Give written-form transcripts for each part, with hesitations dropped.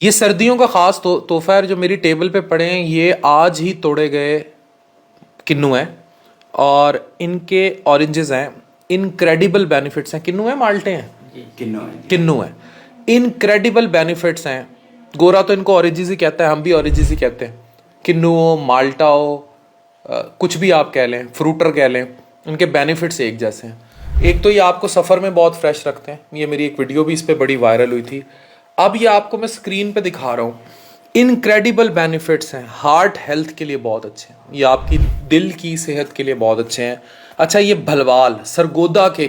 ये सर्दियों का खास तोहफा है जो मेरी टेबल पे पड़े हैं। ये आज ही तोड़े गए किन्नू हैं और इनके ऑरेंजेस हैं। इनक्रेडिबल बेनिफिट्स हैं। किन्नू हैं माल्टे हैं? किन्नू है। इनक्रेडिबल बेनिफिट्स हैं। गोरा तो इनको ऑरेंजेस ही कहता है, हम भी ऑरेंजेस ही कहते हैं। किन्नू हो, माल्टा हो, कुछ भी आप कह लें, फ्रूटर कह लें, इनके बेनिफिट्स एक जैसे हैं। एक तो ये आपको सफ़र में बहुत फ्रेश रखते हैं। ये मेरी एक वीडियो भी इस पर बड़ी वायरल हुई थी। अब ये आपको मैं स्क्रीन पे दिखा रहा हूँ। इनक्रेडिबल बेनिफिट्स हैं। हार्ट हेल्थ के लिए बहुत अच्छे हैं। ये आपकी दिल की सेहत के लिए बहुत अच्छे हैं। अच्छा, ये भलवाल सरगोदा के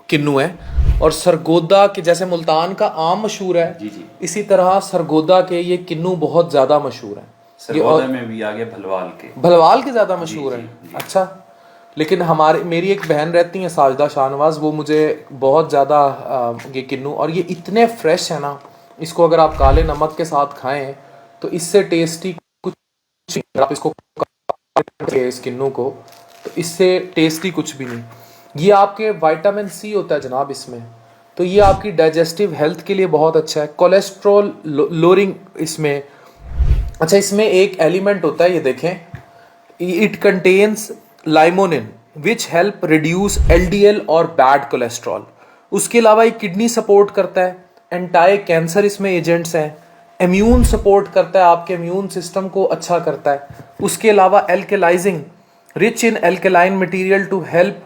किन्नू है और सरगोदा के जैसे मुल्तान का आम मशहूर है, जी जी, इसी तरह सरगोदा के ये किन्नू बहुत ज़्यादा मशहूर है। सरगोदा में भी आगे भलवाल के ज़्यादा मशहूर है। अच्छा, लेकिन मेरी एक बहन रहती है साजिदा शाहनवाज, वो मुझे बहुत ज़्यादा ये किन्नू, और ये इतने फ्रेश है ना, इसको अगर आप काले नमक के साथ खाएं तो इससे टेस्टी कुछ, आप इसको इस किन्नू को, तो इससे टेस्टी कुछ भी नहीं। ये आपके विटामिन सी होता है जनाब इसमें, तो ये आपकी डाइजेस्टिव हेल्थ के लिए बहुत अच्छा है। कोलेस्ट्रॉल लोअरिंग इसमें। अच्छा, इसमें एक एलिमेंट होता है, ये देखें, it contains लाइमोनिन which help reduce LDL और बैड कोलेस्ट्रॉल। उसके अलावा ये किडनी सपोर्ट करता है। एंटाई कैंसर इसमें एजेंट्स हैं। इम्यून सपोर्ट करता है, आपके इम्यून सिस्टम को अच्छा करता है। उसके अलावा alkalizing, rich in alkaline material to help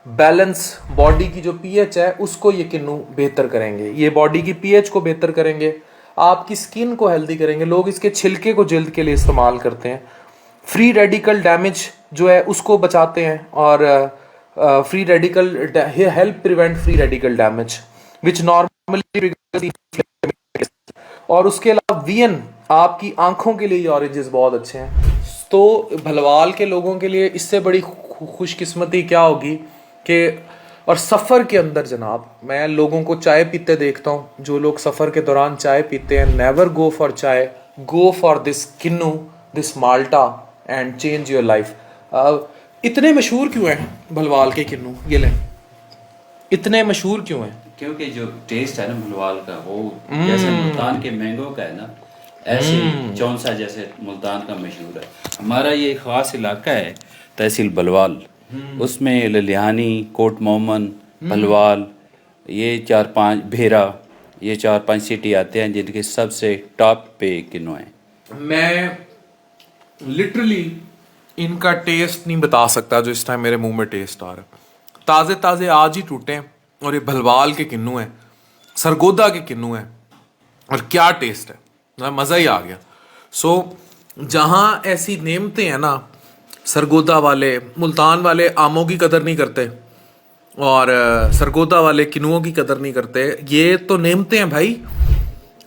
balance body की जो पीएच है उसको ये किन्नू बेहतर करेंगे। ये बॉडी की पीएच को बेहतर करेंगे, आपकी स्किन को हेल्दी करेंगे। लोग इसके छिलके को जिल्द के लिए इस्तेमाल करते हैं। फ्री रेडिकल डैमेज जो है उसको बचाते हैं, और free radical help prevent free radical damage विच नॉर्मली। और उसके अलावा वीएन, आपकी आंखों के लिए ये ऑरेंजेस बहुत अच्छे हैं। तो भलवाल के लोगों के लिए इससे बड़ी खुशकिस्मती क्या होगी कि, और सफ़र के अंदर जनाब, मैं लोगों को चाय पीते देखता हूँ, जो लोग सफ़र के दौरान चाय पीते हैं, never go for chai, go for this kinnow, this malta and change your life. इतने मशहूर क्यों हैं भलवाल के किन्नू? ये लें, इतने मशहूर क्यों हैं? क्योंकि जो टेस्ट है ना भलवाल का, वो जैसे मुल्तान के मैंगो का है ना, ऐसे चौंसा जैसे मुल्तान का मशहूर है। हमारा ये खास इलाका है तहसील बलवाल, उसमें ललियानी, कोट मोमन, भलवाल, ये 4-5 भेरा, ये 4-5 सिटी आते हैं जिनके सबसे टॉप पे किन्नू हैं। मैं लिटरली इनका टेस्ट नहीं बता सकता जो इस टाइम मेरे मुंह में टेस्ट आ रहा है। ताज़े ताज़े आज ही टूटे हैं, और ये भलवाल के किन्नू हैं, सरगोदा के किन्नू हैं, और क्या टेस्ट है, मज़ा ही आ गया। सो जहाँ ऐसी नेमतें हैं ना, सरगोदा वाले, मुल्तान वाले आमों की कदर नहीं करते, और सरगोदा वाले किन्नुओं की कदर नहीं करते। ये तो नेमतें हैं भाई।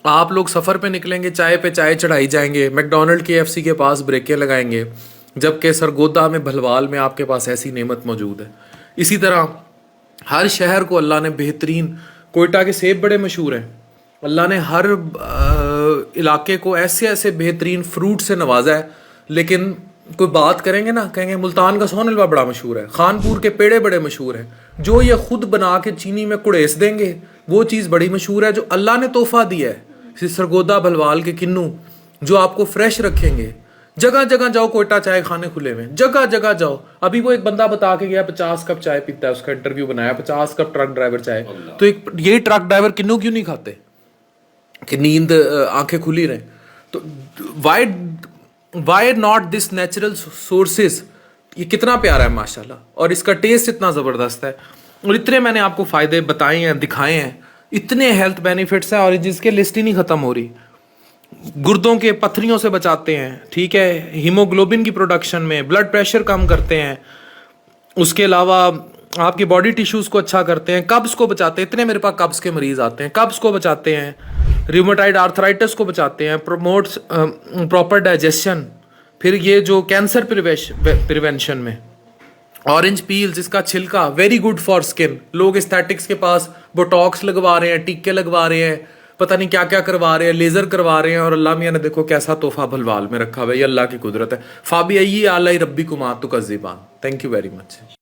आप लोग सफ़र पे निकलेंगे, चाय पे चाय चढ़ाई जाएंगे, मैकडोनल्ड KFC के पास ब्रेकें लगाएंगे, जबकि सरगोदा में, भलवाल में आपके पास ऐसी नेमत मौजूद है। इसी तरह हर शहर को अल्लाह ने बेहतरीन, कोयटा के सेब बड़े मशहूर हैं, अल्लाह ने हर इलाके को ऐसे ऐसे बेहतरीन फ्रूट से नवाजा है। लेकिन कोई बात करेंगे ना, कहेंगे मुल्तान का सोन हलवा बड़ा मशहूर है, खानपुर के पेड़े बड़े मशहूर हैं। जो ये खुद बना के चीनी में कुड़ेस देंगे वो चीज़ बड़ी मशहूर है, जो अल्लाह ने तोहफा दिया है। सरगोदा भलवाल के किन्नू जो आपको फ्रेश रखेंगे। जगह जगह जाओ, कोयटा चाय खाने खुले में, जगह जगह जाओ। अभी वो एक बंदा बता के गया 50 कप चाय पीता है, उसका इंटरव्यू बनाया, 50 कप ट्रक ड्राइवर चाय। तो एक ये ट्रक ड्राइवर किन्नू क्यों नहीं खाते कि नींद, आंखें खुली रहे? तो why not this natural sources. ये कितना प्यारा है माशाल्लाह, और इसका टेस्ट इतना ज़बरदस्त है, और इतने मैंने आपको फ़ायदे बताए हैं, दिखाए हैं, इतने हेल्थ बेनिफिट्स हैं, और जिसके लिस्ट ही नहीं ख़त्म हो रही। गुर्दों के पथरियों से बचाते हैं, ठीक है, हीमोग्लोबिन की प्रोडक्शन में, ब्लड प्रेशर कम करते हैं, उसके अलावा आपकी बॉडी टिश्यूज़ को अच्छा करते हैं, कब्ज़ को बचाते हैं। इतने मेरे पास कब्ज़ के मरीज़ आते हैं, कब्ज़ को बचाते हैं, रियोमेटॉइड आर्थराइटिस को बचाते हैं, प्रमोट्स प्रॉपर डाइजेशन। फिर ये जो कैंसर प्रिवेंशन में, ऑरेंज पील जिसका छिलका, वेरी गुड फॉर स्किन। लोग एस्थेटिक्स के पास बोटॉक्स लगवा रहे हैं, टीके लगवा रहे हैं, पता नहीं क्या क्या करवा रहे हैं, लेज़र करवा रहे हैं, और अल्लाह मियाँ ने देखो कैसा तोहफा भलवाल में रखा हुआ है। ये अल्लाह की कुदरत है। फाबी अय्यी आला रब्बी कुमा तुकज़्ज़िबान। Thank you very much.